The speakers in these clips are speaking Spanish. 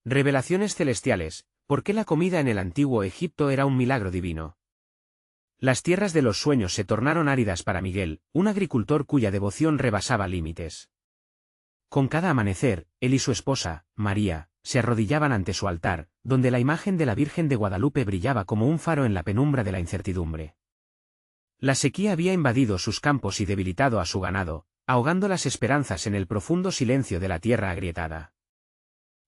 Revelaciones celestiales. ¿Por qué la comida en el antiguo Egipto era un milagro divino? Las tierras de los sueños se tornaron áridas para Miguel, un agricultor cuya devoción rebasaba límites. Con cada amanecer, él y su esposa, María, se arrodillaban ante su altar, donde la imagen de la Virgen de Guadalupe brillaba como un faro en la penumbra de la incertidumbre. La sequía había invadido sus campos y debilitado a su ganado, ahogando las esperanzas en el profundo silencio de la tierra agrietada.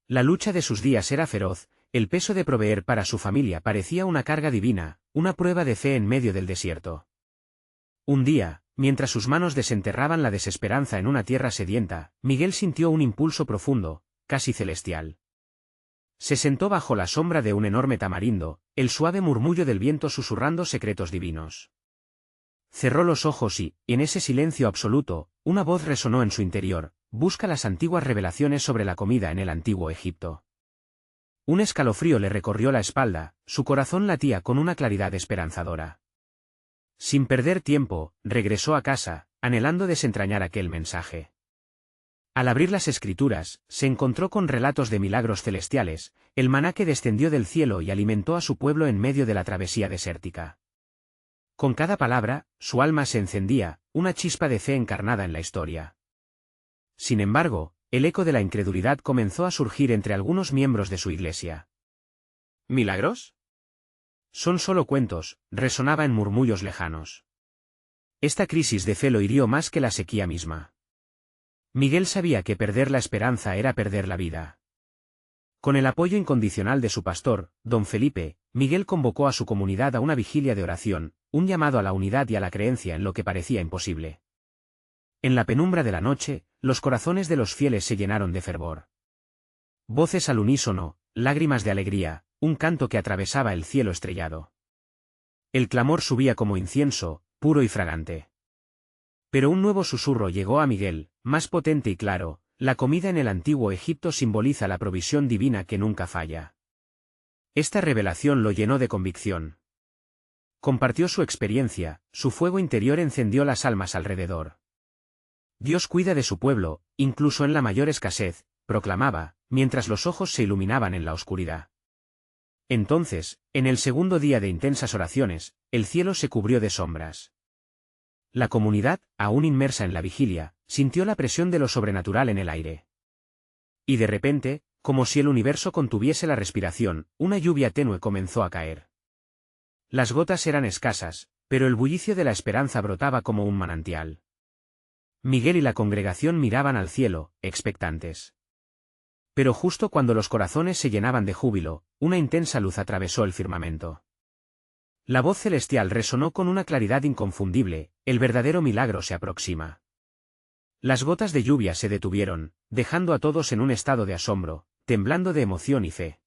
La lucha de sus días era feroz, el peso de proveer para su familia parecía una carga divina, una prueba de fe en medio del desierto. Un día, mientras sus manos desenterraban la desesperanza en una tierra sedienta, Miguel sintió un impulso profundo, casi celestial. Se sentó bajo la sombra de un enorme tamarindo, el suave murmullo del viento susurrando secretos divinos. Cerró los ojos y, en ese silencio absoluto, una voz resonó en su interior: busca las antiguas revelaciones sobre la comida en el antiguo Egipto. Un escalofrío le recorrió la espalda, su corazón latía con una claridad esperanzadora. Sin perder tiempo, regresó a casa, anhelando desentrañar aquel mensaje. Al abrir las escrituras, se encontró con relatos de milagros celestiales, el maná que descendió del cielo y alimentó a su pueblo en medio de la travesía desértica. Con cada palabra, su alma se encendía, una chispa de fe encarnada en la historia. Sin embargo, el eco de la incredulidad comenzó a surgir entre algunos miembros de su iglesia. ¿Milagros? Son solo cuentos, resonaba en murmullos lejanos. Esta crisis de fe lo hirió más que la sequía misma. Miguel sabía que perder la esperanza era perder la vida. Con el apoyo incondicional de su pastor, don Felipe, Miguel convocó a su comunidad a una vigilia de oración, un llamado a la unidad y a la creencia en lo que parecía imposible. En la penumbra de la noche, los corazones de los fieles se llenaron de fervor. Voces al unísono, lágrimas de alegría, un canto que atravesaba el cielo estrellado. El clamor subía como incienso, puro y fragante. Pero un nuevo susurro llegó a Miguel, más potente y claro: la comida en el antiguo Egipto simboliza la provisión divina que nunca falla. Esta revelación lo llenó de convicción. Compartió su experiencia, su fuego interior encendió las almas alrededor. Dios cuida de su pueblo, incluso en la mayor escasez, proclamaba, mientras los ojos se iluminaban en la oscuridad. Entonces, en el segundo día de intensas oraciones, el cielo se cubrió de sombras. La comunidad, aún inmersa en la vigilia, sintió la presión de lo sobrenatural en el aire. Y de repente, como si el universo contuviese la respiración, una lluvia tenue comenzó a caer. Las gotas eran escasas, pero el bullicio de la esperanza brotaba como un manantial. Miguel y la congregación miraban al cielo, expectantes. Pero justo cuando los corazones se llenaban de júbilo, una intensa luz atravesó el firmamento. La voz celestial resonó con una claridad inconfundible: el verdadero milagro se aproxima. Las gotas de lluvia se detuvieron, dejando a todos en un estado de asombro, temblando de emoción y fe.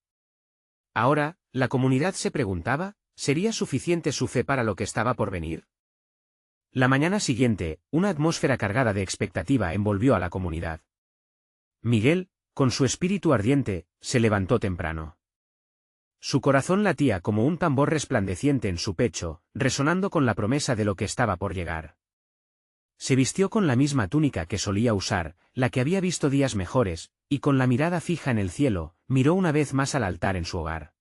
Ahora, la comunidad se preguntaba: ¿sería suficiente su fe para lo que estaba por venir? La mañana siguiente, una atmósfera cargada de expectativa envolvió a la comunidad. Miguel, con su espíritu ardiente, se levantó temprano. Su corazón latía como un tambor resplandeciente en su pecho, resonando con la promesa de lo que estaba por llegar. Se vistió con la misma túnica que solía usar, la que había visto días mejores, y con la mirada fija en el cielo, miró una vez más al altar en su hogar.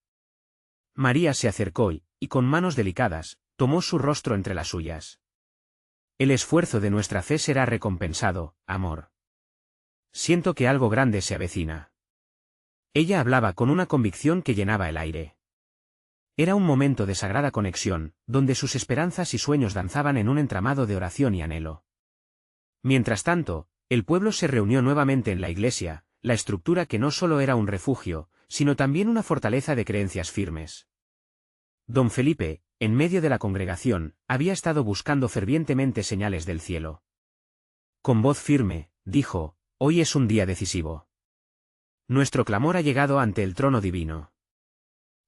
María se acercó y, con manos delicadas, tomó su rostro entre las suyas. El esfuerzo de nuestra fe será recompensado, amor. Siento que algo grande se avecina. Ella hablaba con una convicción que llenaba el aire. Era un momento de sagrada conexión, donde sus esperanzas y sueños danzaban en un entramado de oración y anhelo. Mientras tanto, el pueblo se reunió nuevamente en la iglesia, la estructura que no solo era un refugio, sino también una fortaleza de creencias firmes. Don Felipe, en medio de la congregación, había estado buscando fervientemente señales del cielo. Con voz firme, dijo: hoy es un día decisivo. Nuestro clamor ha llegado ante el trono divino.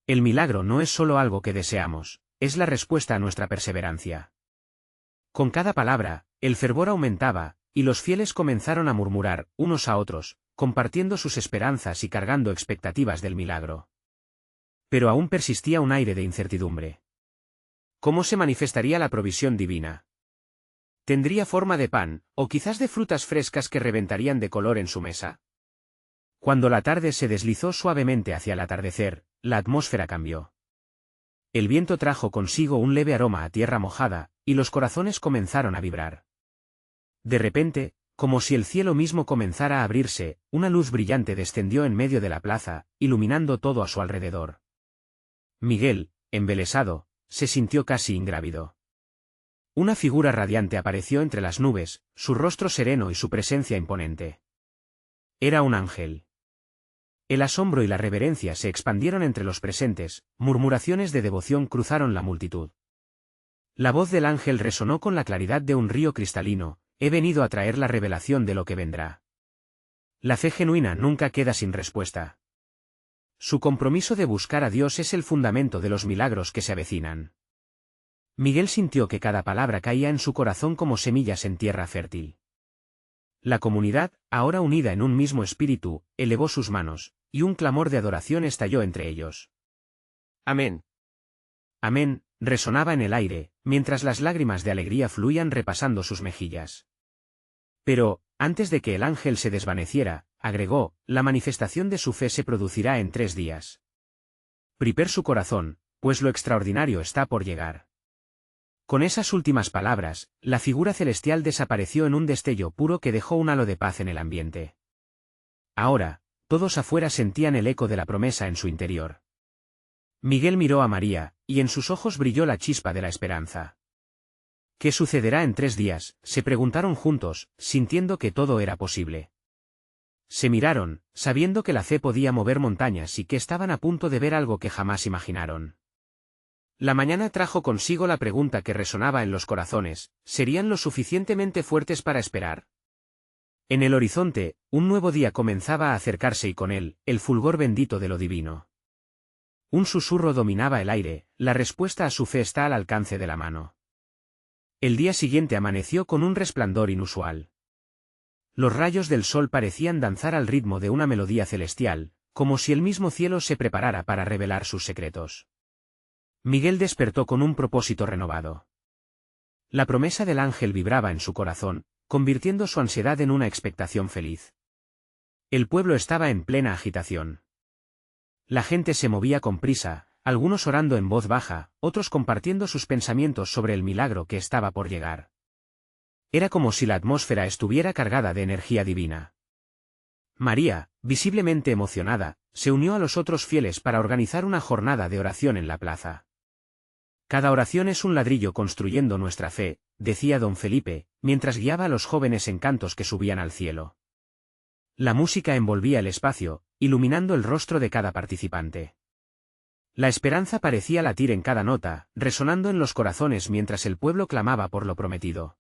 El milagro no es solo algo que deseamos, es la respuesta a nuestra perseverancia. Con cada palabra, el fervor aumentaba, y los fieles comenzaron a murmurar, unos a otros, compartiendo sus esperanzas y cargando expectativas del milagro. Pero aún persistía un aire de incertidumbre. ¿Cómo se manifestaría la provisión divina? ¿Tendría forma de pan, o quizás de frutas frescas que reventarían de color en su mesa? Cuando la tarde se deslizó suavemente hacia el atardecer, la atmósfera cambió. El viento trajo consigo un leve aroma a tierra mojada, y los corazones comenzaron a vibrar. De repente, como si el cielo mismo comenzara a abrirse, una luz brillante descendió en medio de la plaza, iluminando todo a su alrededor. Miguel, embelesado, se sintió casi ingrávido. Una figura radiante apareció entre las nubes, su rostro sereno y su presencia imponente. Era un ángel. El asombro y la reverencia se expandieron entre los presentes, murmuraciones de devoción cruzaron la multitud. La voz del ángel resonó con la claridad de un río cristalino: he venido a traer la revelación de lo que vendrá. La fe genuina nunca queda sin respuesta. Su compromiso de buscar a Dios es el fundamento de los milagros que se avecinan. Miguel sintió que cada palabra caía en su corazón como semillas en tierra fértil. La comunidad, ahora unida en un mismo espíritu, elevó sus manos, y un clamor de adoración estalló entre ellos. Amén. Amén, resonaba en el aire, mientras las lágrimas de alegría fluían repasando sus mejillas. Pero, antes de que el ángel se desvaneciera, agregó, la manifestación de su fe se producirá en 3 días. Prepare su corazón, pues lo extraordinario está por llegar. Con esas últimas palabras, la figura celestial desapareció en un destello puro que dejó un halo de paz en el ambiente. Ahora, todos afuera sentían el eco de la promesa en su interior. Miguel miró a María, y en sus ojos brilló la chispa de la esperanza. ¿Qué sucederá en 3 días?, se preguntaron juntos, sintiendo que todo era posible. Se miraron, sabiendo que la fe podía mover montañas y que estaban a punto de ver algo que jamás imaginaron. La mañana trajo consigo la pregunta que resonaba en los corazones: ¿serían lo suficientemente fuertes para esperar? En el horizonte, un nuevo día comenzaba a acercarse y con él, el fulgor bendito de lo divino. Un susurro dominaba el aire: la respuesta a su fe está al alcance de la mano. El día siguiente amaneció con un resplandor inusual. Los rayos del sol parecían danzar al ritmo de una melodía celestial, como si el mismo cielo se preparara para revelar sus secretos. Miguel despertó con un propósito renovado. La promesa del ángel vibraba en su corazón, convirtiendo su ansiedad en una expectación feliz. El pueblo estaba en plena agitación. La gente se movía con prisa, algunos orando en voz baja, otros compartiendo sus pensamientos sobre el milagro que estaba por llegar. Era como si la atmósfera estuviera cargada de energía divina. María, visiblemente emocionada, se unió a los otros fieles para organizar una jornada de oración en la plaza. Cada oración es un ladrillo construyendo nuestra fe, decía don Felipe, mientras guiaba a los jóvenes en cantos que subían al cielo. La música envolvía el espacio, iluminando el rostro de cada participante. La esperanza parecía latir en cada nota, resonando en los corazones mientras el pueblo clamaba por lo prometido.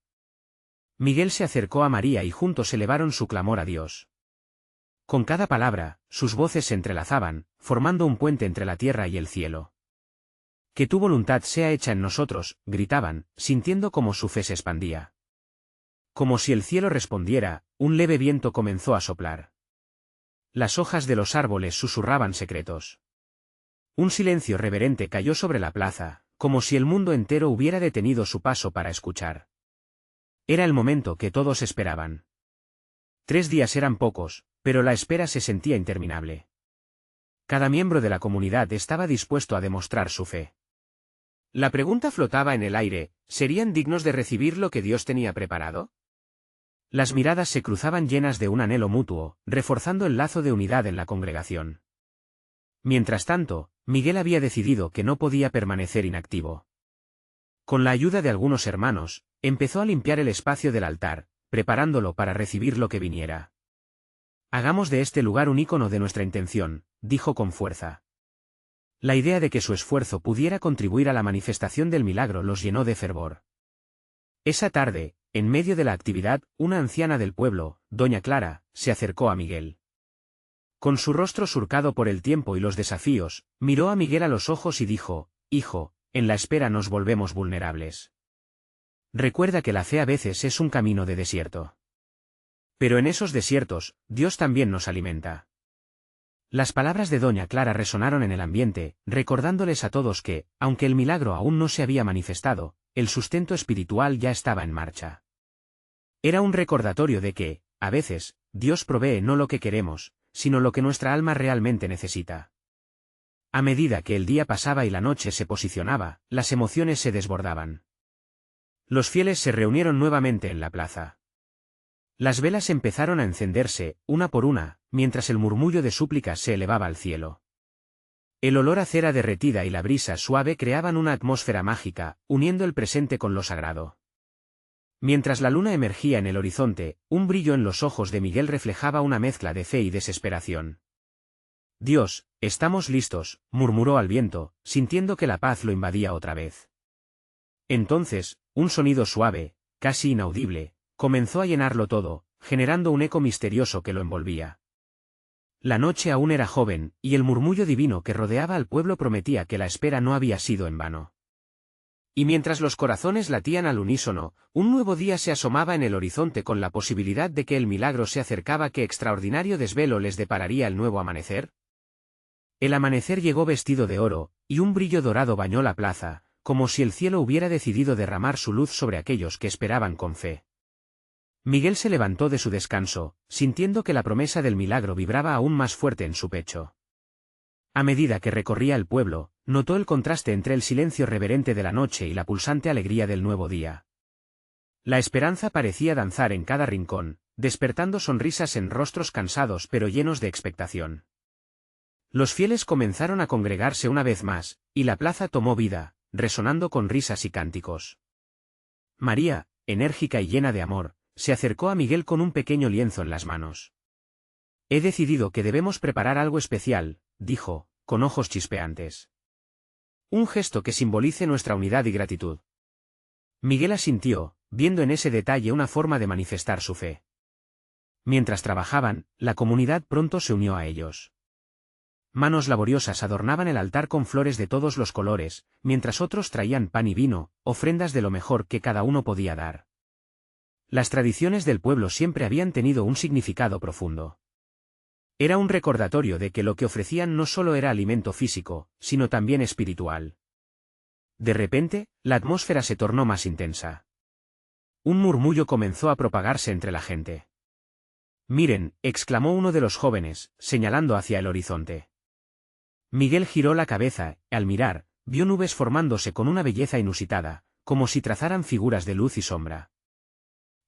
Miguel se acercó a María y juntos elevaron su clamor a Dios. Con cada palabra, sus voces se entrelazaban, formando un puente entre la tierra y el cielo. Que tu voluntad sea hecha en nosotros, gritaban, sintiendo cómo su fe se expandía. Como si el cielo respondiera, un leve viento comenzó a soplar. Las hojas de los árboles susurraban secretos. Un silencio reverente cayó sobre la plaza, como si el mundo entero hubiera detenido su paso para escuchar. Era el momento que todos esperaban. 3 días eran pocos, pero la espera se sentía interminable. Cada miembro de la comunidad estaba dispuesto a demostrar su fe. La pregunta flotaba en el aire: ¿serían dignos de recibir lo que Dios tenía preparado? Las miradas se cruzaban llenas de un anhelo mutuo, reforzando el lazo de unidad en la congregación. Mientras tanto, Miguel había decidido que no podía permanecer inactivo. Con la ayuda de algunos hermanos, empezó a limpiar el espacio del altar, preparándolo para recibir lo que viniera. Hagamos de este lugar un ícono de nuestra intención, dijo con fuerza. La idea de que su esfuerzo pudiera contribuir a la manifestación del milagro los llenó de fervor. Esa tarde, en medio de la actividad, una anciana del pueblo, doña Clara, se acercó a Miguel. Con su rostro surcado por el tiempo y los desafíos, miró a Miguel a los ojos y dijo: hijo, en la espera nos volvemos vulnerables. Recuerda que la fe a veces es un camino de desierto. Pero en esos desiertos, Dios también nos alimenta. Las palabras de doña Clara resonaron en el ambiente, recordándoles a todos que, aunque el milagro aún no se había manifestado, el sustento espiritual ya estaba en marcha. Era un recordatorio de que, a veces, Dios provee no lo que queremos, sino lo que nuestra alma realmente necesita. A medida que el día pasaba y la noche se posicionaba, las emociones se desbordaban. Los fieles se reunieron nuevamente en la plaza. Las velas empezaron a encenderse, una por una, mientras el murmullo de súplicas se elevaba al cielo. El olor a cera derretida y la brisa suave creaban una atmósfera mágica, uniendo el presente con lo sagrado. Mientras la luna emergía en el horizonte, un brillo en los ojos de Miguel reflejaba una mezcla de fe y desesperación. «Dios, estamos listos», murmuró al viento, sintiendo que la paz lo invadía otra vez. Entonces, un sonido suave, casi inaudible, comenzó a llenarlo todo, generando un eco misterioso que lo envolvía. La noche aún era joven, y el murmullo divino que rodeaba al pueblo prometía que la espera no había sido en vano. Y mientras los corazones latían al unísono, un nuevo día se asomaba en el horizonte con la posibilidad de que el milagro se acercaba. ¿Qué extraordinario desvelo les depararía el nuevo amanecer? El amanecer llegó vestido de oro, y un brillo dorado bañó la plaza, como si el cielo hubiera decidido derramar su luz sobre aquellos que esperaban con fe. Miguel se levantó de su descanso, sintiendo que la promesa del milagro vibraba aún más fuerte en su pecho. A medida que recorría el pueblo, notó el contraste entre el silencio reverente de la noche y la pulsante alegría del nuevo día. La esperanza parecía danzar en cada rincón, despertando sonrisas en rostros cansados pero llenos de expectación. Los fieles comenzaron a congregarse una vez más, y la plaza tomó vida, resonando con risas y cánticos. María, enérgica y llena de amor, se acercó a Miguel con un pequeño lienzo en las manos. «He decidido que debemos preparar algo especial», dijo, con ojos chispeantes. «Un gesto que simbolice nuestra unidad y gratitud». Miguel asintió, viendo en ese detalle una forma de manifestar su fe. Mientras trabajaban, la comunidad pronto se unió a ellos. Manos laboriosas adornaban el altar con flores de todos los colores, mientras otros traían pan y vino, ofrendas de lo mejor que cada uno podía dar. Las tradiciones del pueblo siempre habían tenido un significado profundo. Era un recordatorio de que lo que ofrecían no solo era alimento físico, sino también espiritual. De repente, la atmósfera se tornó más intensa. Un murmullo comenzó a propagarse entre la gente. «Miren», exclamó uno de los jóvenes, señalando hacia el horizonte. Miguel giró la cabeza, y al mirar, vio nubes formándose con una belleza inusitada, como si trazaran figuras de luz y sombra.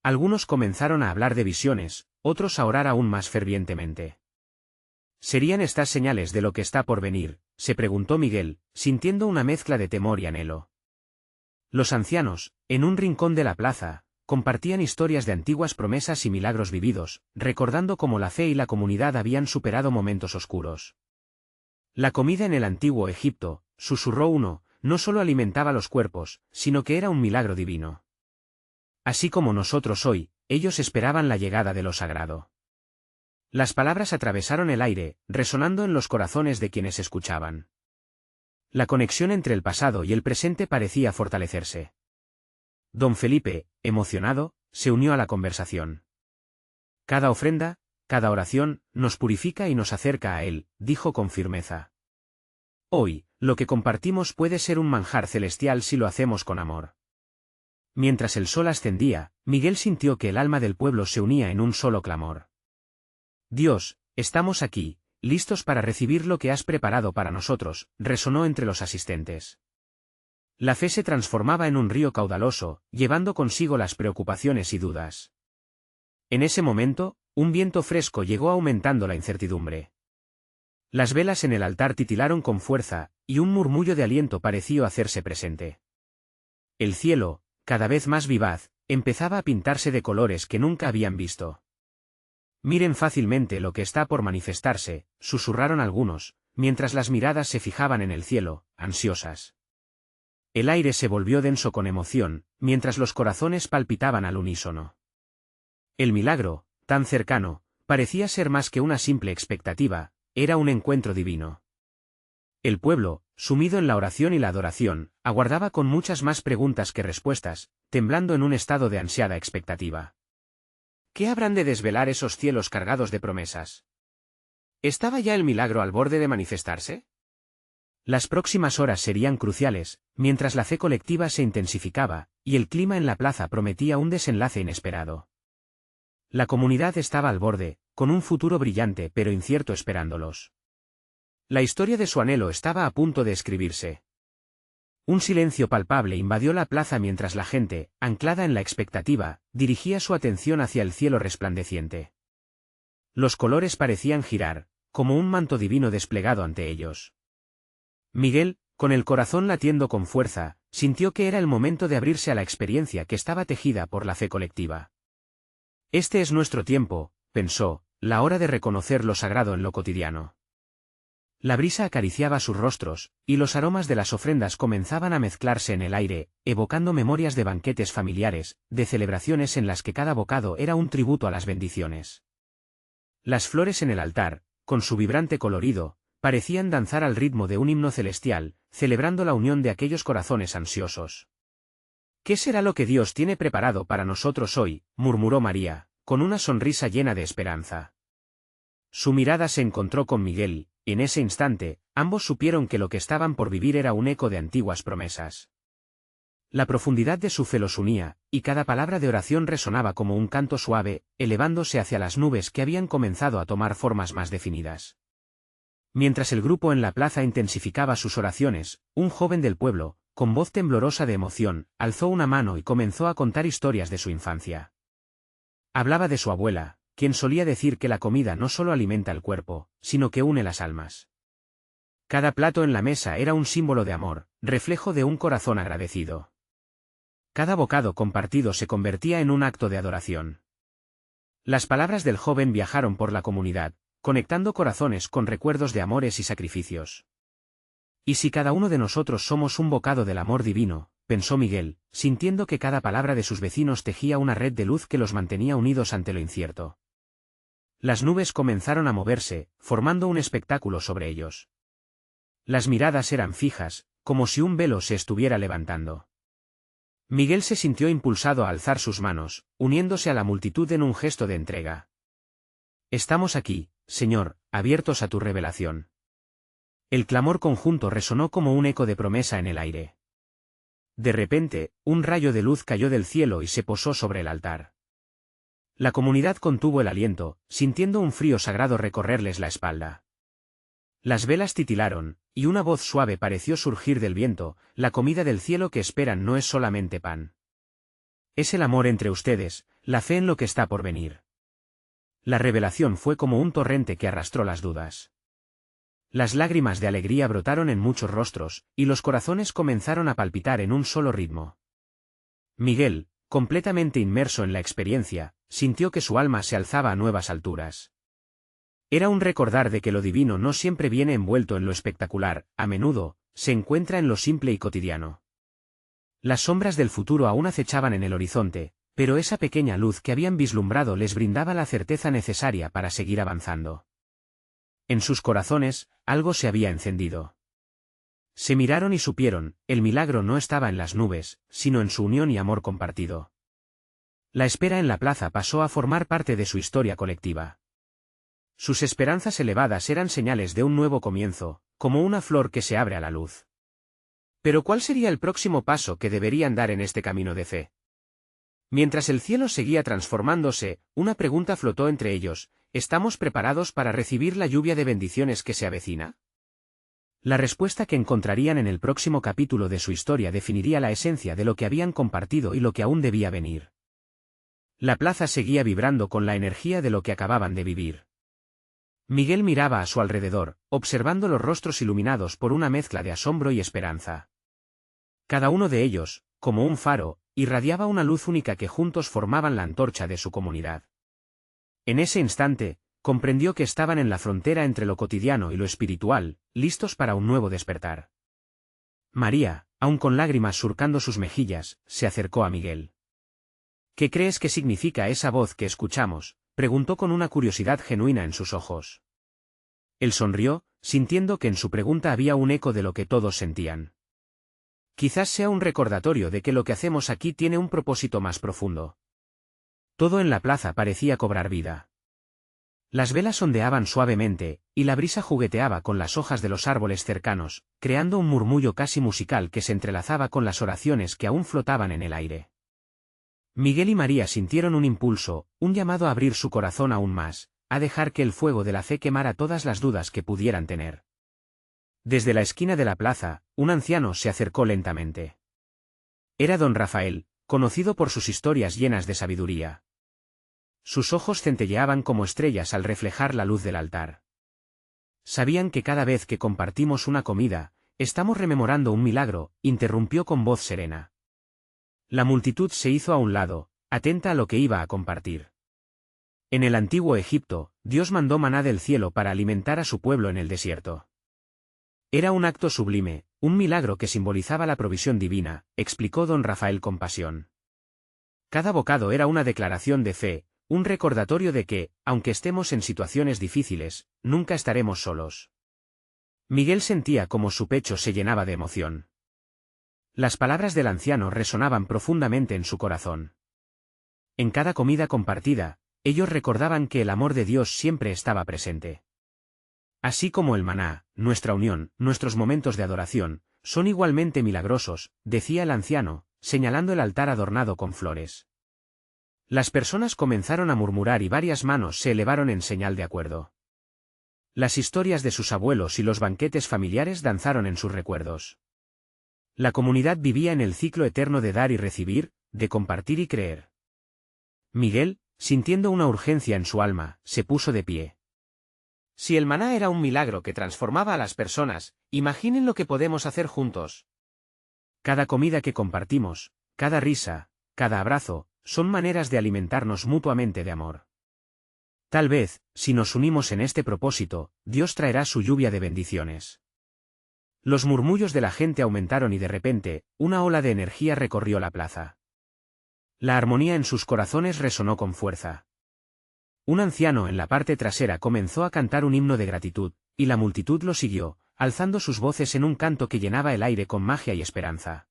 Algunos comenzaron a hablar de visiones, otros a orar aún más fervientemente. ¿Serían estas señales de lo que está por venir?, se preguntó Miguel, sintiendo una mezcla de temor y anhelo. Los ancianos, en un rincón de la plaza, compartían historias de antiguas promesas y milagros vividos, recordando cómo la fe y la comunidad habían superado momentos oscuros. «La comida en el antiguo Egipto», susurró uno, «no solo alimentaba los cuerpos, sino que era un milagro divino. Así como nosotros hoy, ellos esperaban la llegada de lo sagrado». Las palabras atravesaron el aire, resonando en los corazones de quienes escuchaban. La conexión entre el pasado y el presente parecía fortalecerse. Don Felipe, emocionado, se unió a la conversación. «Cada ofrenda, cada oración, nos purifica y nos acerca a Él», dijo con firmeza. «Hoy, lo que compartimos puede ser un manjar celestial si lo hacemos con amor». Mientras el sol ascendía, Miguel sintió que el alma del pueblo se unía en un solo clamor. «Dios, estamos aquí, listos para recibir lo que has preparado para nosotros», resonó entre los asistentes. La fe se transformaba en un río caudaloso, llevando consigo las preocupaciones y dudas. En ese momento, un viento fresco llegó aumentando la incertidumbre. Las velas en el altar titilaron con fuerza, y un murmullo de aliento pareció hacerse presente. El cielo, cada vez más vivaz, empezaba a pintarse de colores que nunca habían visto. «Miren fácilmente lo que está por manifestarse», susurraron algunos, mientras las miradas se fijaban en el cielo, ansiosas. El aire se volvió denso con emoción, mientras los corazones palpitaban al unísono. El milagro, tan cercano, parecía ser más que una simple expectativa, era un encuentro divino. El pueblo, sumido en la oración y la adoración, aguardaba con muchas más preguntas que respuestas, temblando en un estado de ansiada expectativa. ¿Qué habrán de desvelar esos cielos cargados de promesas? ¿Estaba ya el milagro al borde de manifestarse? Las próximas horas serían cruciales, mientras la fe colectiva se intensificaba, y el clima en la plaza prometía un desenlace inesperado. La comunidad estaba al borde, con un futuro brillante pero incierto esperándolos. La historia de su anhelo estaba a punto de escribirse. Un silencio palpable invadió la plaza mientras la gente, anclada en la expectativa, dirigía su atención hacia el cielo resplandeciente. Los colores parecían girar, como un manto divino desplegado ante ellos. Miguel, con el corazón latiendo con fuerza, sintió que era el momento de abrirse a la experiencia que estaba tejida por la fe colectiva. Este es nuestro tiempo, pensó, la hora de reconocer lo sagrado en lo cotidiano. La brisa acariciaba sus rostros, y los aromas de las ofrendas comenzaban a mezclarse en el aire, evocando memorias de banquetes familiares, de celebraciones en las que cada bocado era un tributo a las bendiciones. Las flores en el altar, con su vibrante colorido, parecían danzar al ritmo de un himno celestial, celebrando la unión de aquellos corazones ansiosos. «¿Qué será lo que Dios tiene preparado para nosotros hoy?», murmuró María, con una sonrisa llena de esperanza. Su mirada se encontró con Miguel, y en ese instante, ambos supieron que lo que estaban por vivir era un eco de antiguas promesas. La profundidad de su fe los unía, y cada palabra de oración resonaba como un canto suave, elevándose hacia las nubes que habían comenzado a tomar formas más definidas. Mientras el grupo en la plaza intensificaba sus oraciones, un joven del pueblo, con voz temblorosa de emoción, alzó una mano y comenzó a contar historias de su infancia. Hablaba de su abuela, quien solía decir que la comida no solo alimenta el cuerpo, sino que une las almas. Cada plato en la mesa era un símbolo de amor, reflejo de un corazón agradecido. Cada bocado compartido se convertía en un acto de adoración. Las palabras del joven viajaron por la comunidad, conectando corazones con recuerdos de amores y sacrificios. ¿Y si cada uno de nosotros somos un bocado del amor divino?, pensó Miguel, sintiendo que cada palabra de sus vecinos tejía una red de luz que los mantenía unidos ante lo incierto. Las nubes comenzaron a moverse, formando un espectáculo sobre ellos. Las miradas eran fijas, como si un velo se estuviera levantando. Miguel se sintió impulsado a alzar sus manos, uniéndose a la multitud en un gesto de entrega. «Estamos aquí, Señor, abiertos a tu revelación». El clamor conjunto resonó como un eco de promesa en el aire. De repente, un rayo de luz cayó del cielo y se posó sobre el altar. La comunidad contuvo el aliento, sintiendo un frío sagrado recorrerles la espalda. Las velas titilaron, y una voz suave pareció surgir del viento: «La comida del cielo que esperan no es solamente pan. Es el amor entre ustedes, la fe en lo que está por venir». La revelación fue como un torrente que arrastró las dudas. Las lágrimas de alegría brotaron en muchos rostros, y los corazones comenzaron a palpitar en un solo ritmo. Miguel, completamente inmerso en la experiencia, sintió que su alma se alzaba a nuevas alturas. Era un recordar de que lo divino no siempre viene envuelto en lo espectacular, a menudo, se encuentra en lo simple y cotidiano. Las sombras del futuro aún acechaban en el horizonte, pero esa pequeña luz que habían vislumbrado les brindaba la certeza necesaria para seguir avanzando. En sus corazones, algo se había encendido. Se miraron y supieron, el milagro no estaba en las nubes, sino en su unión y amor compartido. La espera en la plaza pasó a formar parte de su historia colectiva. Sus esperanzas elevadas eran señales de un nuevo comienzo, como una flor que se abre a la luz. Pero ¿cuál sería el próximo paso que deberían dar en este camino de fe? Mientras el cielo seguía transformándose, una pregunta flotó entre ellos: ¿estamos preparados para recibir la lluvia de bendiciones que se avecina? La respuesta que encontrarían en el próximo capítulo de su historia definiría la esencia de lo que habían compartido y lo que aún debía venir. La plaza seguía vibrando con la energía de lo que acababan de vivir. Miguel miraba a su alrededor, observando los rostros iluminados por una mezcla de asombro y esperanza. Cada uno de ellos, como un faro, irradiaba una luz única que juntos formaban la antorcha de su comunidad. En ese instante, comprendió que estaban en la frontera entre lo cotidiano y lo espiritual, listos para un nuevo despertar. María, aun con lágrimas surcando sus mejillas, se acercó a Miguel. «¿Qué crees que significa esa voz que escuchamos?», preguntó con una curiosidad genuina en sus ojos. Él sonrió, sintiendo que en su pregunta había un eco de lo que todos sentían. «Quizás sea un recordatorio de que lo que hacemos aquí tiene un propósito más profundo». Todo en la plaza parecía cobrar vida. Las velas ondeaban suavemente, y la brisa jugueteaba con las hojas de los árboles cercanos, creando un murmullo casi musical que se entrelazaba con las oraciones que aún flotaban en el aire. Miguel y María sintieron un impulso, un llamado a abrir su corazón aún más, a dejar que el fuego de la fe quemara todas las dudas que pudieran tener. Desde la esquina de la plaza, un anciano se acercó lentamente. Era don Rafael, conocido por sus historias llenas de sabiduría. Sus ojos centelleaban como estrellas al reflejar la luz del altar. Sabían que cada vez que compartimos una comida, estamos rememorando un milagro, interrumpió con voz serena. La multitud se hizo a un lado, atenta a lo que iba a compartir. En el antiguo Egipto, Dios mandó maná del cielo para alimentar a su pueblo en el desierto. Era un acto sublime, un milagro que simbolizaba la provisión divina, explicó don Rafael con pasión. Cada bocado era una declaración de fe, un recordatorio de que, aunque estemos en situaciones difíciles, nunca estaremos solos. Miguel sentía como su pecho se llenaba de emoción. Las palabras del anciano resonaban profundamente en su corazón. En cada comida compartida, ellos recordaban que el amor de Dios siempre estaba presente. Así como el maná, nuestra unión, nuestros momentos de adoración, son igualmente milagrosos, decía el anciano, señalando el altar adornado con flores. Las personas comenzaron a murmurar y varias manos se elevaron en señal de acuerdo. Las historias de sus abuelos y los banquetes familiares danzaron en sus recuerdos. La comunidad vivía en el ciclo eterno de dar y recibir, de compartir y creer. Miguel, sintiendo una urgencia en su alma, se puso de pie. Si el maná era un milagro que transformaba a las personas, imaginen lo que podemos hacer juntos. Cada comida que compartimos, cada risa, cada abrazo, son maneras de alimentarnos mutuamente de amor. Tal vez, si nos unimos en este propósito, Dios traerá su lluvia de bendiciones. Los murmullos de la gente aumentaron y de repente, una ola de energía recorrió la plaza. La armonía en sus corazones resonó con fuerza. Un anciano en la parte trasera comenzó a cantar un himno de gratitud, y la multitud lo siguió, alzando sus voces en un canto que llenaba el aire con magia y esperanza.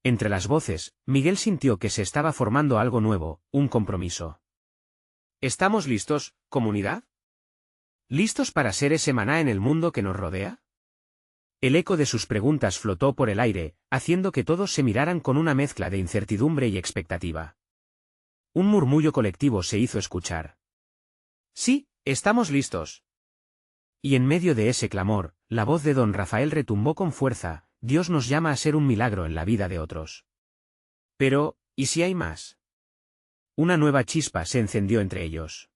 Entre las voces, Miguel sintió que se estaba formando algo nuevo, un compromiso. ¿Estamos listos, comunidad? ¿Listos para ser ese maná en el mundo que nos rodea? El eco de sus preguntas flotó por el aire, haciendo que todos se miraran con una mezcla de incertidumbre y expectativa. Un murmullo colectivo se hizo escuchar. Sí, estamos listos. Y en medio de ese clamor, la voz de don Rafael retumbó con fuerza: Dios nos llama a ser un milagro en la vida de otros. Pero, ¿y si hay más? Una nueva chispa se encendió entre ellos.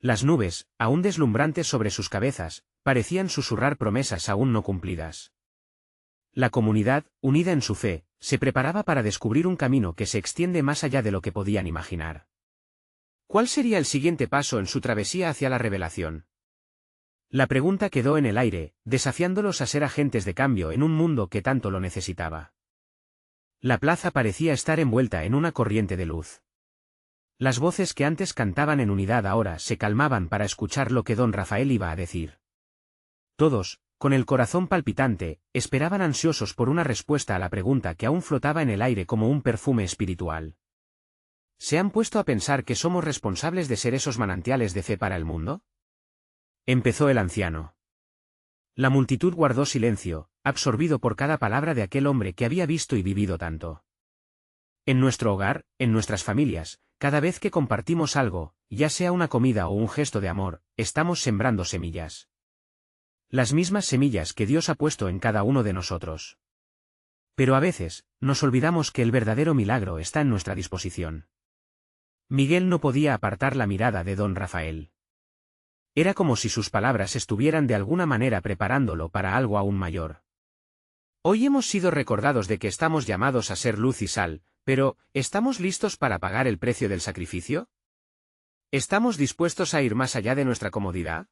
Las nubes, aún deslumbrantes sobre sus cabezas, parecían susurrar promesas aún no cumplidas. La comunidad, unida en su fe, se preparaba para descubrir un camino que se extiende más allá de lo que podían imaginar. ¿Cuál sería el siguiente paso en su travesía hacia la revelación? La pregunta quedó en el aire, desafiándolos a ser agentes de cambio en un mundo que tanto lo necesitaba. La plaza parecía estar envuelta en una corriente de luz. Las voces que antes cantaban en unidad ahora se calmaban para escuchar lo que don Rafael iba a decir. Todos, con el corazón palpitante, esperaban ansiosos por una respuesta a la pregunta que aún flotaba en el aire como un perfume espiritual. ¿Se han puesto a pensar que somos responsables de ser esos manantiales de fe para el mundo? Empezó el anciano. La multitud guardó silencio, absorbido por cada palabra de aquel hombre que había visto y vivido tanto. En nuestro hogar, en nuestras familias, cada vez que compartimos algo, ya sea una comida o un gesto de amor, estamos sembrando semillas. Las mismas semillas que Dios ha puesto en cada uno de nosotros. Pero a veces, nos olvidamos que el verdadero milagro está en nuestra disposición. Miguel no podía apartar la mirada de don Rafael. Era como si sus palabras estuvieran de alguna manera preparándolo para algo aún mayor. Hoy hemos sido recordados de que estamos llamados a ser luz y sal, pero, ¿estamos listos para pagar el precio del sacrificio? ¿Estamos dispuestos a ir más allá de nuestra comodidad?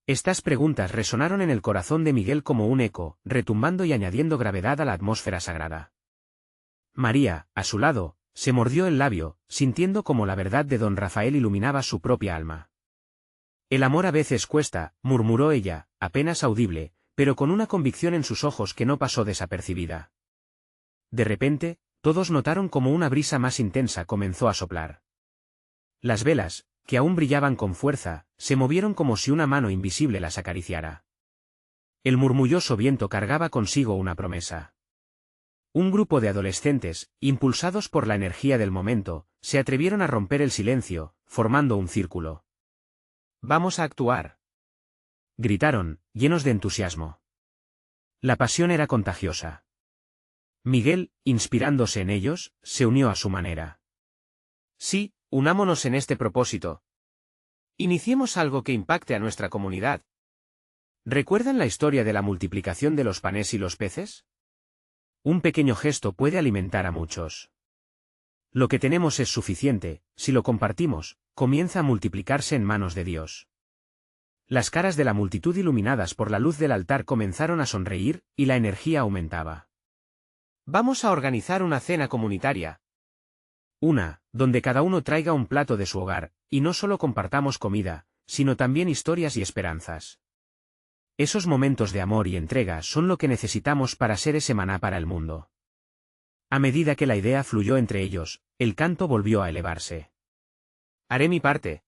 Estas preguntas resonaron en el corazón de Miguel como un eco, retumbando y añadiendo gravedad a la atmósfera sagrada. María, a su lado, se mordió el labio, sintiendo como la verdad de don Rafael iluminaba su propia alma. El amor a veces cuesta, murmuró ella, apenas audible, pero con una convicción en sus ojos que no pasó desapercibida. De repente, todos notaron como una brisa más intensa comenzó a soplar. Las velas, que aún brillaban con fuerza, se movieron como si una mano invisible las acariciara. El murmulloso viento cargaba consigo una promesa. Un grupo de adolescentes, impulsados por la energía del momento, se atrevieron a romper el silencio, formando un círculo. Vamos a actuar. Gritaron, llenos de entusiasmo. La pasión era contagiosa. Miguel, inspirándose en ellos, se unió a su manera. Sí, unámonos en este propósito. Iniciemos algo que impacte a nuestra comunidad. ¿Recuerdan la historia de la multiplicación de los panes y los peces? Un pequeño gesto puede alimentar a muchos. Lo que tenemos es suficiente, si lo compartimos, comienza a multiplicarse en manos de Dios. Las caras de la multitud iluminadas por la luz del altar comenzaron a sonreír, y la energía aumentaba. Vamos a organizar una cena comunitaria. Una, donde cada uno traiga un plato de su hogar, y no solo compartamos comida, sino también historias y esperanzas. Esos momentos de amor y entrega son lo que necesitamos para ser ese maná para el mundo. A medida que la idea fluyó entre ellos, el canto volvió a elevarse. Haré mi parte.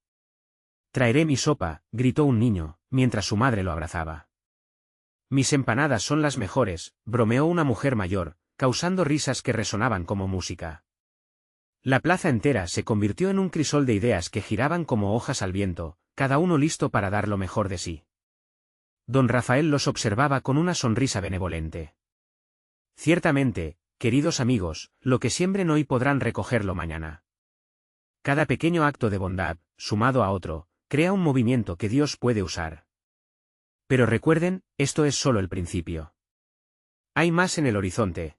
Traeré mi sopa, gritó un niño, mientras su madre lo abrazaba. Mis empanadas son las mejores, bromeó una mujer mayor, causando risas que resonaban como música. La plaza entera se convirtió en un crisol de ideas que giraban como hojas al viento, cada uno listo para dar lo mejor de sí. Don Rafael los observaba con una sonrisa benevolente. Ciertamente, queridos amigos, lo que siembren hoy podrán recogerlo mañana. Cada pequeño acto de bondad, sumado a otro, crea un movimiento que Dios puede usar. Pero recuerden, esto es solo el principio. Hay más en el horizonte.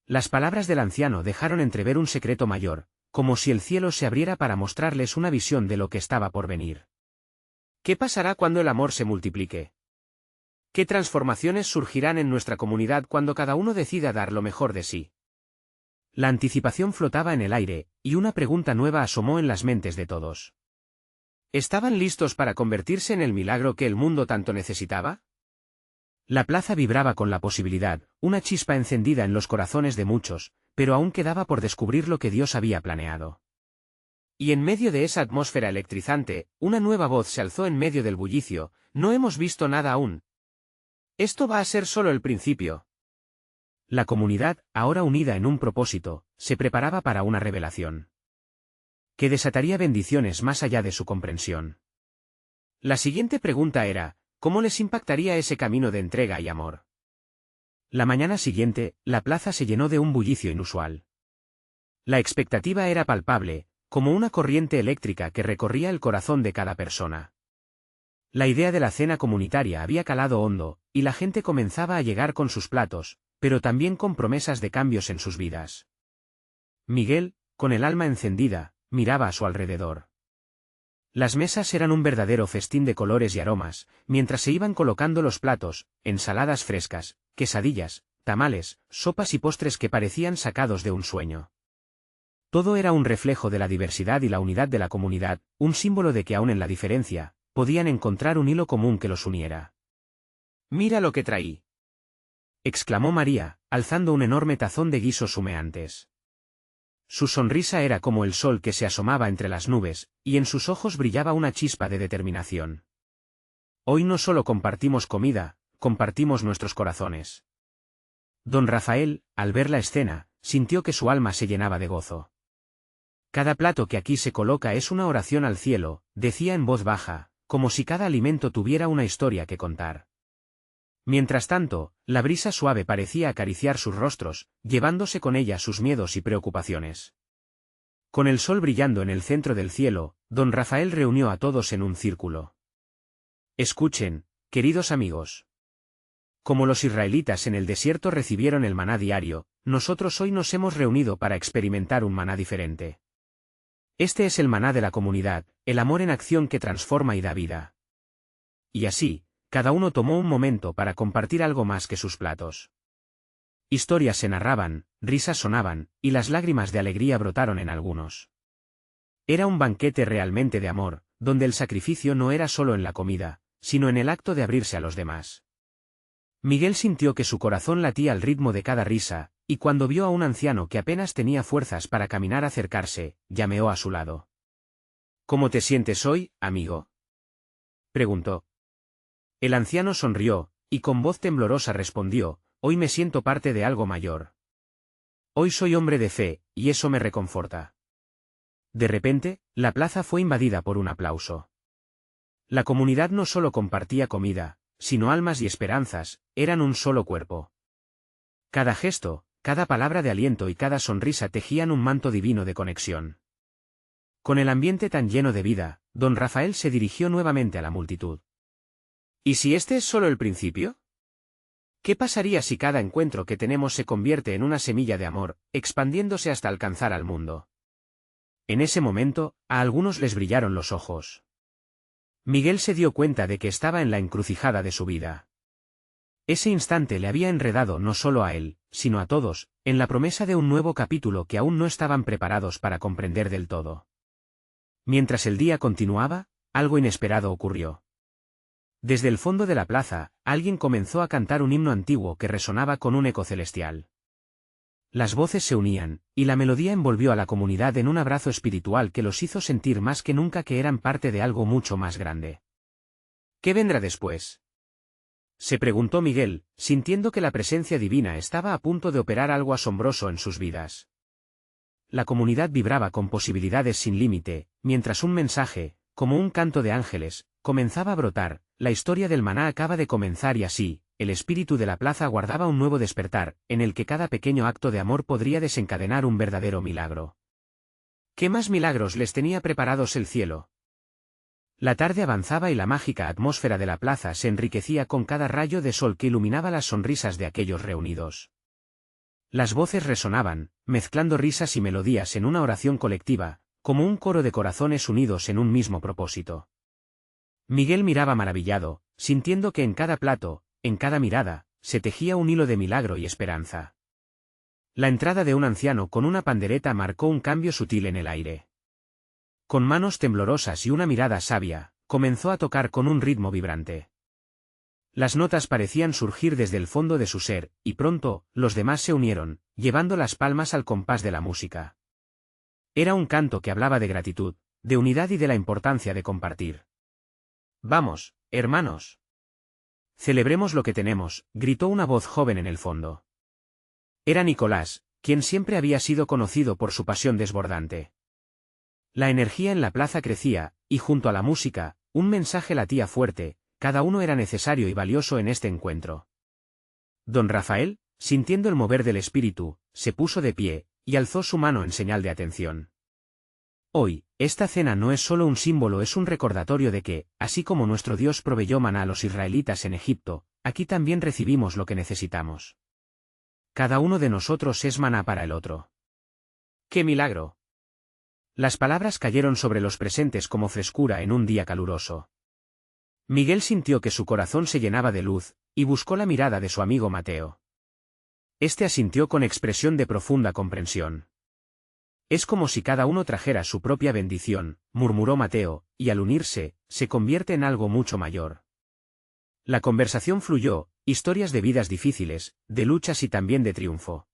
Las palabras del anciano dejaron entrever un secreto mayor, como si el cielo se abriera para mostrarles una visión de lo que estaba por venir. ¿Qué pasará cuando el amor se multiplique? ¿Qué transformaciones surgirán en nuestra comunidad cuando cada uno decida dar lo mejor de sí? La anticipación flotaba en el aire, y una pregunta nueva asomó en las mentes de todos. ¿Estaban listos para convertirse en el milagro que el mundo tanto necesitaba? La plaza vibraba con la posibilidad, una chispa encendida en los corazones de muchos, pero aún quedaba por descubrir lo que Dios había planeado. Y en medio de esa atmósfera electrizante, una nueva voz se alzó en medio del bullicio: no hemos visto nada aún. Esto va a ser solo el principio. La comunidad, ahora unida en un propósito, se preparaba para una revelación que desataría bendiciones más allá de su comprensión. La siguiente pregunta era: ¿cómo les impactaría ese camino de entrega y amor? La mañana siguiente, la plaza se llenó de un bullicio inusual. La expectativa era palpable, como una corriente eléctrica que recorría el corazón de cada persona. La idea de la cena comunitaria había calado hondo, y la gente comenzaba a llegar con sus platos, pero también con promesas de cambios en sus vidas. Miguel, con el alma encendida, miraba a su alrededor. Las mesas eran un verdadero festín de colores y aromas, mientras se iban colocando los platos, ensaladas frescas, quesadillas, tamales, sopas y postres que parecían sacados de un sueño. Todo era un reflejo de la diversidad y la unidad de la comunidad, un símbolo de que aún en la diferencia, podían encontrar un hilo común que los uniera. «Mira lo que traí», exclamó María, alzando un enorme tazón de guisos humeantes. Su sonrisa era como el sol que se asomaba entre las nubes, y en sus ojos brillaba una chispa de determinación. Hoy no solo compartimos comida, compartimos nuestros corazones. Don Rafael, al ver la escena, sintió que su alma se llenaba de gozo. Cada plato que aquí se coloca es una oración al cielo, decía en voz baja, como si cada alimento tuviera una historia que contar. Mientras tanto, la brisa suave parecía acariciar sus rostros, llevándose con ella sus miedos y preocupaciones. Con el sol brillando en el centro del cielo, don Rafael reunió a todos en un círculo. Escuchen, queridos amigos. Como los israelitas en el desierto recibieron el maná diario, nosotros hoy nos hemos reunido para experimentar un maná diferente. Este es el maná de la comunidad, el amor en acción que transforma y da vida. Y así, cada uno tomó un momento para compartir algo más que sus platos. Historias se narraban, risas sonaban, y las lágrimas de alegría brotaron en algunos. Era un banquete realmente de amor, donde el sacrificio no era solo en la comida, sino en el acto de abrirse a los demás. Miguel sintió que su corazón latía al ritmo de cada risa, y cuando vio a un anciano que apenas tenía fuerzas para caminar acercarse, llameó a su lado. «¿Cómo te sientes hoy, amigo?», preguntó. El anciano sonrió, y con voz temblorosa respondió: «Hoy me siento parte de algo mayor. Hoy soy hombre de fe, y eso me reconforta». De repente, la plaza fue invadida por un aplauso. La comunidad no solo compartía comida, sino almas y esperanzas, eran un solo cuerpo. Cada gesto, cada palabra de aliento y cada sonrisa tejían un manto divino de conexión. Con el ambiente tan lleno de vida, don Rafael se dirigió nuevamente a la multitud. ¿Y si este es solo el principio? ¿Qué pasaría si cada encuentro que tenemos se convierte en una semilla de amor, expandiéndose hasta alcanzar al mundo? En ese momento, a algunos les brillaron los ojos. Miguel se dio cuenta de que estaba en la encrucijada de su vida. Ese instante le había enredado no solo a él, sino a todos, en la promesa de un nuevo capítulo que aún no estaban preparados para comprender del todo. Mientras el día continuaba, algo inesperado ocurrió. Desde el fondo de la plaza, alguien comenzó a cantar un himno antiguo que resonaba con un eco celestial. Las voces se unían, y la melodía envolvió a la comunidad en un abrazo espiritual que los hizo sentir más que nunca que eran parte de algo mucho más grande. ¿Qué vendrá después?, se preguntó Miguel, sintiendo que la presencia divina estaba a punto de operar algo asombroso en sus vidas. La comunidad vibraba con posibilidades sin límite, mientras un mensaje, como un canto de ángeles, comenzaba a brotar. La historia del maná acaba de comenzar y así, el espíritu de la plaza guardaba un nuevo despertar, en el que cada pequeño acto de amor podría desencadenar un verdadero milagro. ¿Qué más milagros les tenía preparados el cielo? La tarde avanzaba y la mágica atmósfera de la plaza se enriquecía con cada rayo de sol que iluminaba las sonrisas de aquellos reunidos. Las voces resonaban, mezclando risas y melodías en una oración colectiva, como un coro de corazones unidos en un mismo propósito. Miguel miraba maravillado, sintiendo que en cada plato, en cada mirada, se tejía un hilo de milagro y esperanza. La entrada de un anciano con una pandereta marcó un cambio sutil en el aire. Con manos temblorosas y una mirada sabia, comenzó a tocar con un ritmo vibrante. Las notas parecían surgir desde el fondo de su ser, y pronto, los demás se unieron, llevando las palmas al compás de la música. Era un canto que hablaba de gratitud, de unidad y de la importancia de compartir. «Vamos, hermanos. Celebremos lo que tenemos», gritó una voz joven en el fondo. Era Nicolás, quien siempre había sido conocido por su pasión desbordante. La energía en la plaza crecía, y junto a la música, un mensaje latía fuerte: cada uno era necesario y valioso en este encuentro. Don Rafael, sintiendo el mover del espíritu, se puso de pie, y alzó su mano en señal de atención. Hoy, esta cena no es solo un símbolo, es un recordatorio de que, así como nuestro Dios proveyó maná a los israelitas en Egipto, aquí también recibimos lo que necesitamos. Cada uno de nosotros es maná para el otro. ¡Qué milagro! Las palabras cayeron sobre los presentes como frescura en un día caluroso. Miguel sintió que su corazón se llenaba de luz, y buscó la mirada de su amigo Mateo. Este asintió con expresión de profunda comprensión. «Es como si cada uno trajera su propia bendición», murmuró Mateo, y al unirse, se convierte en algo mucho mayor. La conversación fluyó, historias de vidas difíciles, de luchas y también de triunfo.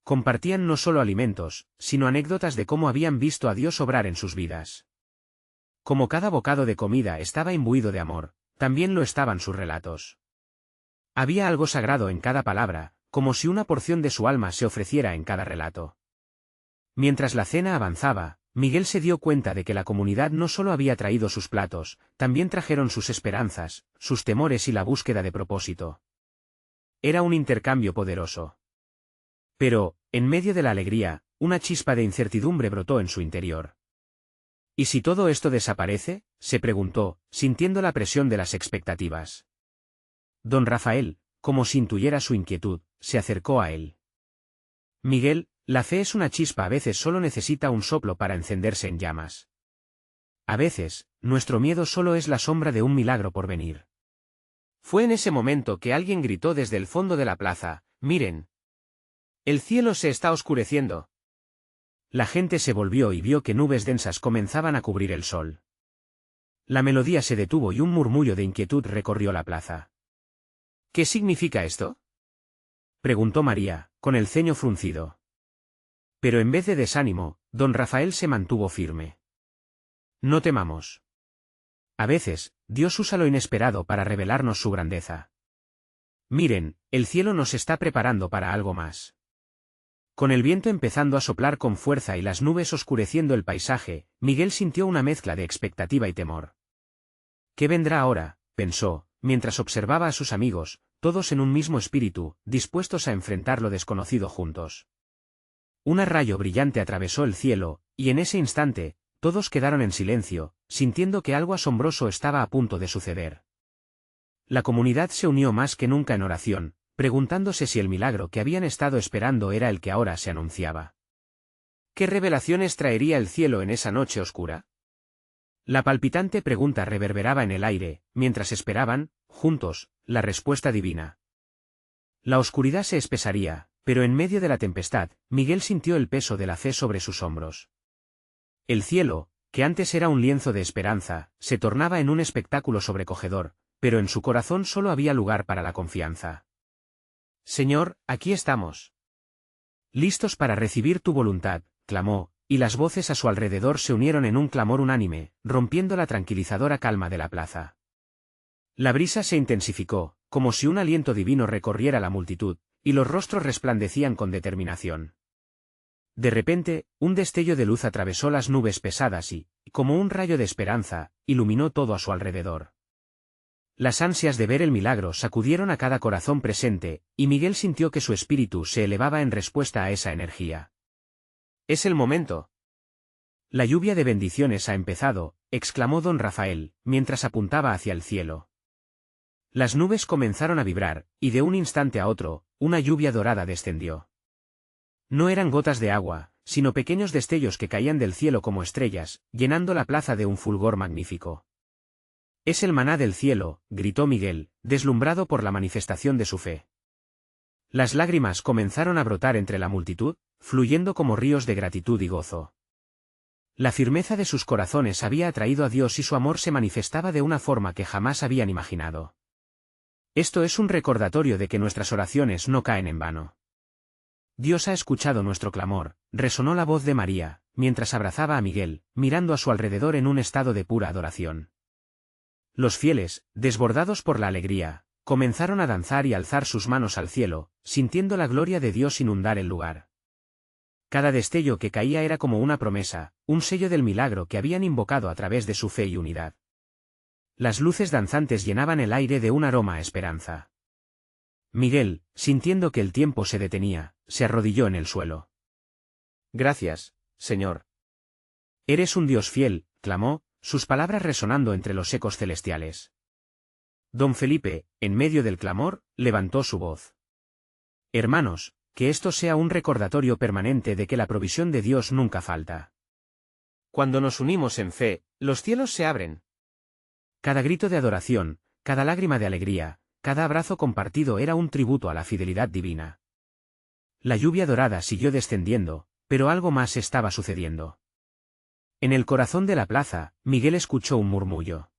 Compartían no solo alimentos, sino anécdotas de cómo habían visto a Dios obrar en sus vidas. Como cada bocado de comida estaba imbuido de amor, también lo estaban sus relatos. Había algo sagrado en cada palabra, como si una porción de su alma se ofreciera en cada relato. Mientras la cena avanzaba, Miguel se dio cuenta de que la comunidad no solo había traído sus platos, también trajeron sus esperanzas, sus temores y la búsqueda de propósito. Era un intercambio poderoso. Pero, en medio de la alegría, una chispa de incertidumbre brotó en su interior. ¿Y si todo esto desaparece?, se preguntó, sintiendo la presión de las expectativas. Don Rafael, como si intuyera su inquietud, se acercó a él. «Miguel, la fe es una chispa, a veces solo necesita un soplo para encenderse en llamas. A veces, nuestro miedo solo es la sombra de un milagro por venir». Fue en ese momento que alguien gritó desde el fondo de la plaza: «¡Miren! El cielo se está oscureciendo». La gente se volvió y vio que nubes densas comenzaban a cubrir el sol. La melodía se detuvo y un murmullo de inquietud recorrió la plaza. «¿Qué significa esto?», preguntó María, con el ceño fruncido. Pero en vez de desánimo, don Rafael se mantuvo firme. «No temamos. A veces, Dios usa lo inesperado para revelarnos su grandeza. Miren, el cielo nos está preparando para algo más». Con el viento empezando a soplar con fuerza y las nubes oscureciendo el paisaje, Miguel sintió una mezcla de expectativa y temor. ¿Qué vendrá ahora?, pensó, mientras observaba a sus amigos, todos en un mismo espíritu, dispuestos a enfrentar lo desconocido juntos. Un rayo brillante atravesó el cielo, y en ese instante, todos quedaron en silencio, sintiendo que algo asombroso estaba a punto de suceder. La comunidad se unió más que nunca en oración, preguntándose si el milagro que habían estado esperando era el que ahora se anunciaba. ¿Qué revelaciones traería el cielo en esa noche oscura? La palpitante pregunta reverberaba en el aire, mientras esperaban, juntos, la respuesta divina. La oscuridad se espesaría, pero en medio de la tempestad, Miguel sintió el peso de la fe sobre sus hombros. El cielo, que antes era un lienzo de esperanza, se tornaba en un espectáculo sobrecogedor, pero en su corazón solo había lugar para la confianza. Señor, aquí estamos. Listos para recibir tu voluntad, clamó, y las voces a su alrededor se unieron en un clamor unánime, rompiendo la tranquilizadora calma de la plaza. La brisa se intensificó, como si un aliento divino recorriera la multitud, y los rostros resplandecían con determinación. De repente, un destello de luz atravesó las nubes pesadas y, como un rayo de esperanza, iluminó todo a su alrededor. Las ansias de ver el milagro sacudieron a cada corazón presente, y Miguel sintió que su espíritu se elevaba en respuesta a esa energía. «Es el momento». «La lluvia de bendiciones ha empezado», exclamó don Rafael, mientras apuntaba hacia el cielo. Las nubes comenzaron a vibrar, y de un instante a otro, una lluvia dorada descendió. No eran gotas de agua, sino pequeños destellos que caían del cielo como estrellas, llenando la plaza de un fulgor magnífico. «Es el maná del cielo», gritó Miguel, deslumbrado por la manifestación de su fe. Las lágrimas comenzaron a brotar entre la multitud, fluyendo como ríos de gratitud y gozo. La firmeza de sus corazones había atraído a Dios y su amor se manifestaba de una forma que jamás habían imaginado. Esto es un recordatorio de que nuestras oraciones no caen en vano. Dios ha escuchado nuestro clamor, resonó la voz de María, mientras abrazaba a Miguel, mirando a su alrededor en un estado de pura adoración. Los fieles, desbordados por la alegría, comenzaron a danzar y alzar sus manos al cielo, sintiendo la gloria de Dios inundar el lugar. Cada destello que caía era como una promesa, un sello del milagro que habían invocado a través de su fe y unidad. Las luces danzantes llenaban el aire de un aroma a esperanza. Miguel, sintiendo que el tiempo se detenía, se arrodilló en el suelo. «Gracias, Señor». «Eres un Dios fiel», clamó, sus palabras resonando entre los ecos celestiales. Don Felipe, en medio del clamor, levantó su voz. «Hermanos, que esto sea un recordatorio permanente de que la provisión de Dios nunca falta. Cuando nos unimos en fe, los cielos se abren». Cada grito de adoración, cada lágrima de alegría, cada abrazo compartido era un tributo a la fidelidad divina. La lluvia dorada siguió descendiendo, pero algo más estaba sucediendo. En el corazón de la plaza, Miguel escuchó un murmullo.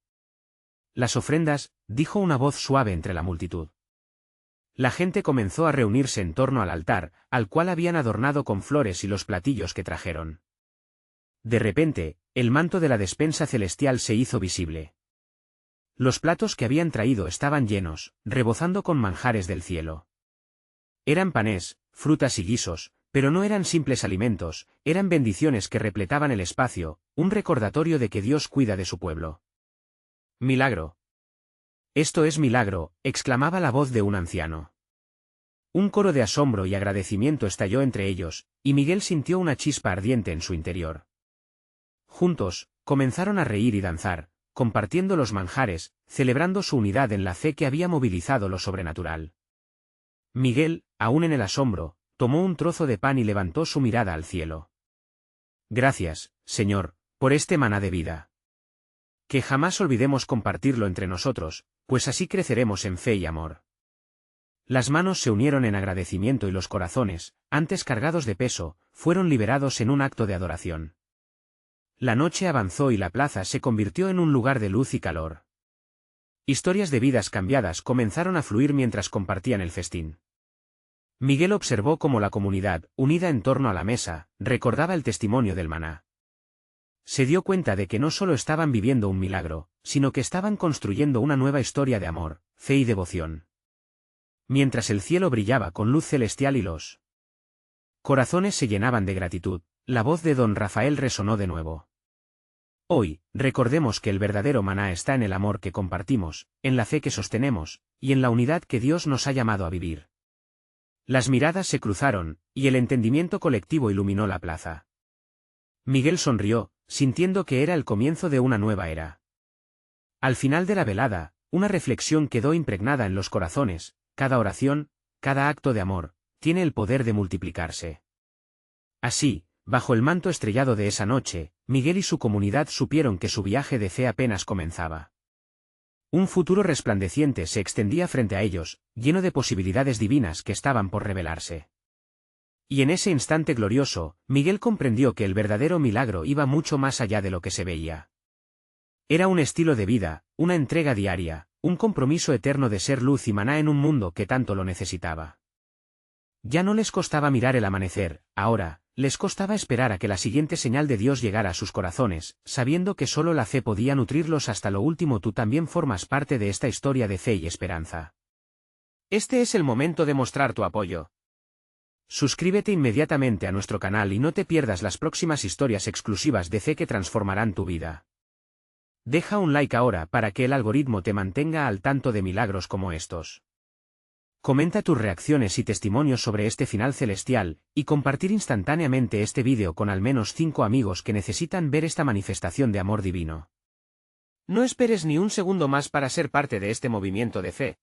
«Las ofrendas», dijo una voz suave entre la multitud. La gente comenzó a reunirse en torno al altar, al cual habían adornado con flores y los platillos que trajeron. De repente, el manto de la despensa celestial se hizo visible. Los platos que habían traído estaban llenos, rebosando con manjares del cielo. Eran panes, frutas y guisos, pero no eran simples alimentos, eran bendiciones que repletaban el espacio, un recordatorio de que Dios cuida de su pueblo. «Milagro». «Esto es milagro», exclamaba la voz de un anciano. Un coro de asombro y agradecimiento estalló entre ellos, y Miguel sintió una chispa ardiente en su interior. Juntos, comenzaron a reír y danzar, compartiendo los manjares, celebrando su unidad en la fe que había movilizado lo sobrenatural. Miguel, aún en el asombro, tomó un trozo de pan y levantó su mirada al cielo. «Gracias, Señor, por este maná de vida. Que jamás olvidemos compartirlo entre nosotros, pues así creceremos en fe y amor». Las manos se unieron en agradecimiento y los corazones, antes cargados de peso, fueron liberados en un acto de adoración. La noche avanzó y la plaza se convirtió en un lugar de luz y calor. Historias de vidas cambiadas comenzaron a fluir mientras compartían el festín. Miguel observó cómo la comunidad, unida en torno a la mesa, recordaba el testimonio del maná. Se dio cuenta de que no solo estaban viviendo un milagro, sino que estaban construyendo una nueva historia de amor, fe y devoción. Mientras el cielo brillaba con luz celestial y los corazones se llenaban de gratitud, la voz de don Rafael resonó de nuevo. Hoy, recordemos que el verdadero maná está en el amor que compartimos, en la fe que sostenemos, y en la unidad que Dios nos ha llamado a vivir. Las miradas se cruzaron, y el entendimiento colectivo iluminó la plaza. Miguel sonrió, sintiendo que era el comienzo de una nueva era. Al final de la velada, una reflexión quedó impregnada en los corazones: cada oración, cada acto de amor, tiene el poder de multiplicarse. Así, bajo el manto estrellado de esa noche, Miguel y su comunidad supieron que su viaje de fe apenas comenzaba. Un futuro resplandeciente se extendía frente a ellos, lleno de posibilidades divinas que estaban por revelarse. Y en ese instante glorioso, Miguel comprendió que el verdadero milagro iba mucho más allá de lo que se veía. Era un estilo de vida, una entrega diaria, un compromiso eterno de ser luz y maná en un mundo que tanto lo necesitaba. Ya no les costaba mirar el amanecer, ahora, les costaba esperar a que la siguiente señal de Dios llegara a sus corazones, sabiendo que solo la fe podía nutrirlos hasta lo último. Tú también formas parte de esta historia de fe y esperanza. Este es el momento de mostrar tu apoyo. Suscríbete inmediatamente a nuestro canal y no te pierdas las próximas historias exclusivas de fe que transformarán tu vida. Deja un like ahora para que el algoritmo te mantenga al tanto de milagros como estos. Comenta tus reacciones y testimonios sobre este final celestial, y compartir instantáneamente este vídeo con al menos 5 amigos que necesitan ver esta manifestación de amor divino. No esperes ni un segundo más para ser parte de este movimiento de fe.